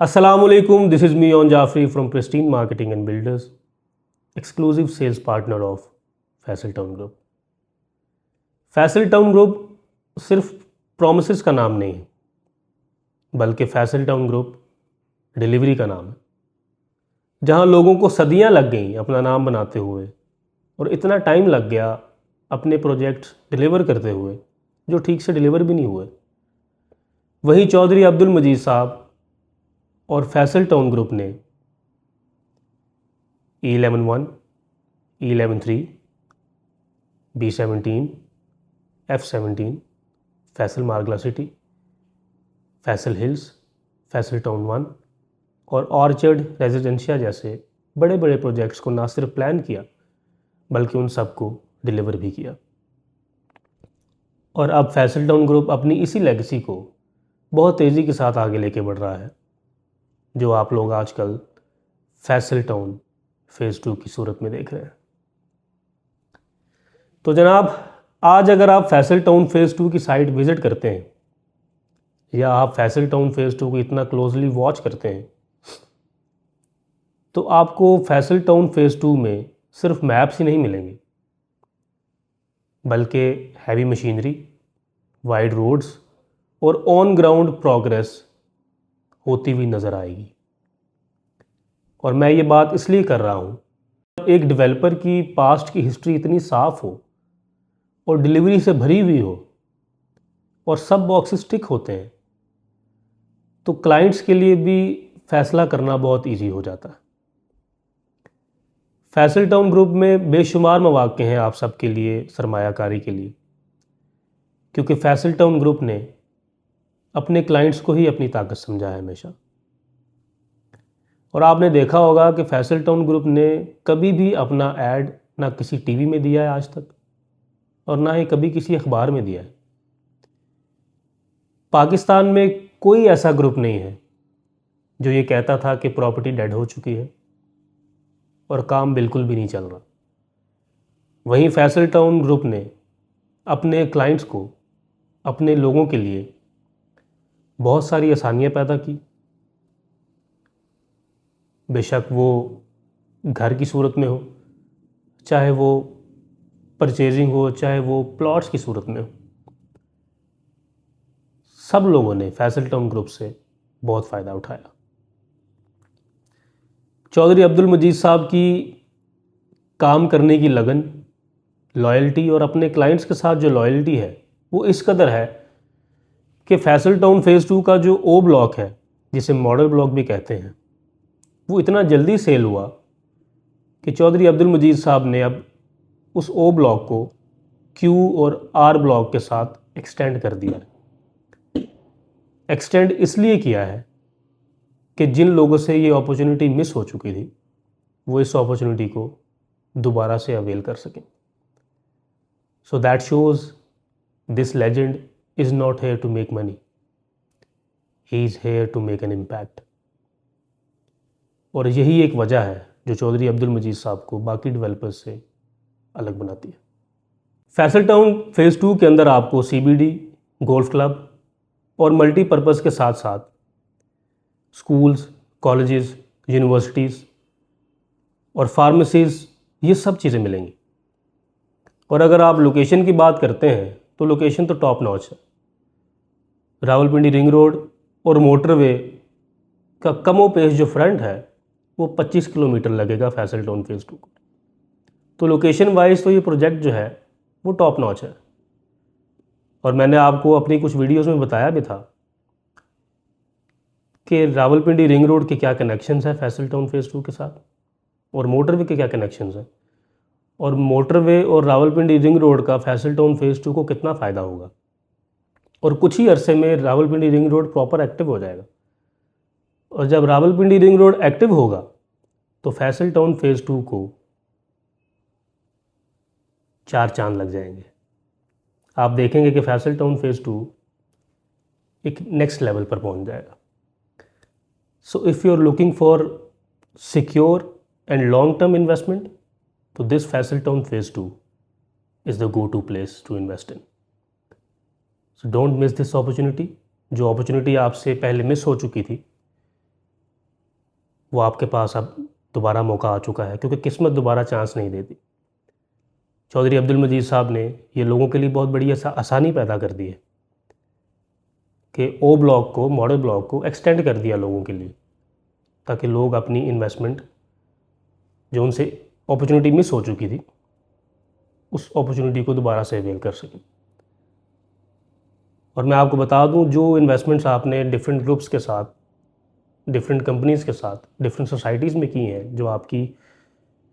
Assalamualaikum, this is me on Jafri from Pristine Marketing and Builders, exclusive sales partner of Faisal town group. Faisal town group सिर्फ promises का नाम नहीं है, बल्कि Faisal town group delivery का नाम है। जहां लोगों को सदियां लग गईं अपना नाम बनाते हुए और इतना टाइम लग गया अपने प्रोजेक्ट्स डिलीवर करते हुए जो ठीक से डिलीवर भी नहीं हुए, वहीं चौधरी अब्दुल मजीद साहब और फैसल टाउन ग्रुप ने E11-1, E11-3, B17, F17, Faisal मार्गला city, Faisal hills, Faisal town 1 और ऑर्चर्ड रेजिडेंशिया जैसे बड़े बड़े प्रोजेक्ट्स को ना सिर्फ प्लान किया बल्कि उन सबको डिलीवर भी किया। और अब फैसल टाउन ग्रुप अपनी इसी लेगेसी को बहुत तेज़ी के साथ आगे लेके बढ़ रहा है, जो आप लोग आजकल फैसल टाउन फेज़ 2 की सूरत में देख रहे हैं। तो जनाब, आज अगर आप फैसल टाउन फेज़ 2 की साइट विज़िट करते हैं या आप फैसल टाउन फेज़ 2 को इतना क्लोजली वॉच करते हैं, तो आपको फैसल टाउन फेज़ 2 में सिर्फ मैप्स ही नहीं मिलेंगे, बल्कि हैवी मशीनरी, वाइड रोड्स और ऑन ग्राउंड प्रोग्रेस होती हुई नज़र आएगी। और मैं ये बात इसलिए कर रहा हूँ, एक डेवलपर की पास्ट की हिस्ट्री इतनी साफ़ हो और डिलीवरी से भरी हुई हो और सब बॉक्सेस टिक होते हैं, तो क्लाइंट्स के लिए भी फ़ैसला करना बहुत इजी हो जाता है। फैसल टाउन ग्रुप में बेशुमार मौक़े हैं आप सबके लिए सरमायाकारी के लिए, क्योंकि फैसल टाउन ग्रुप ने अपने क्लाइंट्स को ही अपनी ताकत समझा है हमेशा। और आपने देखा होगा कि फैसल टाउन ग्रुप ने कभी भी अपना ऐड ना किसी टीवी में दिया है आज तक और ना ही कभी किसी अखबार में दिया है। पाकिस्तान में कोई ऐसा ग्रुप नहीं है जो ये कहता था कि प्रॉपर्टी डेड हो चुकी है और काम बिल्कुल भी नहीं चल रहा। वहीं फैसल टाउन ग्रुप ने अपने क्लाइंट्स को, अपने लोगों के लिए बहुत सारी आसानियां पैदा की, बेशक वो घर की सूरत में हो, चाहे वो परचेजिंग हो, चाहे वो प्लॉट्स की सूरत में हो। सब लोगों ने फैसल टाउन ग्रुप से बहुत फ़ायदा उठाया। चौधरी अब्दुल मजीद साहब की काम करने की लगन, लॉयल्टी और अपने क्लाइंट्स के साथ जो लॉयल्टी है वो इस कदर है कि फैसल टाउन फेज़ 2 का जो ओ ब्लॉक है, जिसे मॉडल ब्लॉक भी कहते हैं, वो इतना जल्दी सेल हुआ कि चौधरी अब्दुल मजीद साहब ने अब उस ओ ब्लॉक को क्यू और आर ब्लॉक के साथ एक्सटेंड कर दिया है। एक्सटेंड इसलिए किया है कि जिन लोगों से ये अपॉर्चुनिटी मिस हो चुकी थी वो इस अपॉर्चुनिटी को दोबारा से अवेल कर सकें। So that shows this legend is not here to make money, he is here to make an impact. और यही एक वजह है जो चौधरी अब्दुल मजीद साहब को बाकी डेवलपर्स से अलग बनाती है। फैसल टाउन फेज़ 2 के अंदर आपको CBD, गोल्फ क्लब और मल्टीपर्पज़ के साथ साथ स्कूल्स, कॉलेजेस, यूनिवर्सिटीज़ और फार्मेसीज़, ये सब चीज़ें मिलेंगी। और अगर आप लोकेशन की बात करते हैं तो लोकेशन तो टॉप नॉच है। रावलपिंडी रिंग रोड और मोटरवे का कमो पेश जो फ्रंट है वो 25 किलोमीटर लगेगा फैसल टाउन फेज़ 2 को। तो लोकेशन वाइज तो ये प्रोजेक्ट जो है वो टॉप नॉच है। और मैंने आपको अपनी कुछ वीडियोस में बताया भी था कि रावलपिंडी रिंग रोड के क्या कनेक्शंस हैं फैसल टाउन फेज़ 2 के साथ और मोटरवे के क्या कनेक्शंस हैं, और मोटरवे और रावलपिंडी रिंग रोड का फैसल टाउन फेज़ 2 को कितना फ़ायदा होगा। और कुछ ही अरसे में Rawalpindi ring road proper active हो जाएगा। और जब रावलपिंडी रिंग रोड एक्टिव होगा तो फैसल टाउन फेज़ 2 को 4 चांद लग जाएंगे। आप देखेंगे कि फैसल टाउन फेज़ 2 एक नेक्स्ट लेवल पर पहुंच जाएगा। So if you are looking for secure and long term investment, तो this Faisal town phase 2 is the go to place to invest in. So don't miss this opportunity. जो opportunity आपसे पहले miss हो चुकी थी वो आपके पास अब दोबारा मौका आ चुका है, क्योंकि किस्मत दोबारा चांस नहीं देती। चौधरी अब्दुल मजीद साहब ने ये लोगों के लिए बहुत बड़ी आसानी पैदा कर दी है कि ओ ब्लॉक को, मॉडल ब्लॉक को एक्सटेंड कर दिया लोगों के लिए, ताकि लोग अपनी इन्वेस्टमेंट जो उनसे अपॉर्चुनिटी मिस हो चुकी थी उस अपॉर्चुनिटी को दोबारा से अवेल कर सकें। और मैं आपको बता दूं, जो इन्वेस्टमेंट्स आपने डिफरेंट ग्रुप्स के साथ, डिफरेंट कंपनीज़ के साथ, डिफरेंट सोसाइटीज़ में की हैं, जो आपकी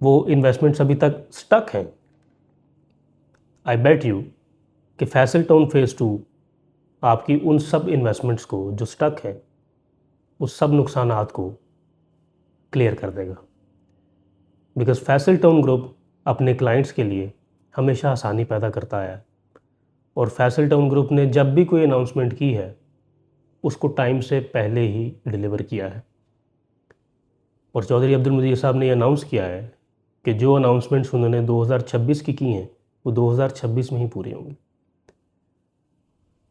वो इन्वेस्टमेंट्स अभी तक स्टक हैं, आई बेट यू कि फैसल टाउन फेज़ 2 आपकी उन सब इन्वेस्टमेंट्स को जो स्टक हैं, उस सब नुकसानात को क्लियर कर देगा। बिकॉज़ फैसल टाउन ग्रुप अपने क्लाइंट्स के लिए हमेशा आसानी पैदा करता है, और फैसल टाउन ग्रुप ने जब भी कोई अनाउंसमेंट की है उसको टाइम से पहले ही डिलीवर किया है। और चौधरी अब्दुल मजीद साहब ने अनाउंस किया है कि जो अनाउंसमेंट्स उन्होंने 2026 की हैं वो 2026 में ही पूरी होंगी।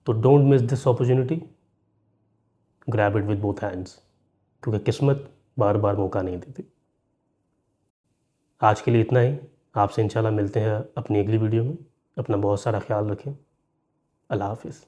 तो don't miss this opportunity, grab it with both hands, क्योंकि किस्मत बार बार मौका नहीं देती। आज के लिए इतना ही। आपसे इंशाल्लाह मिलते हैं अपनी अगली वीडियो में। अपना बहुत सारा ख्याल रखें। अल्लाह हाफिज़।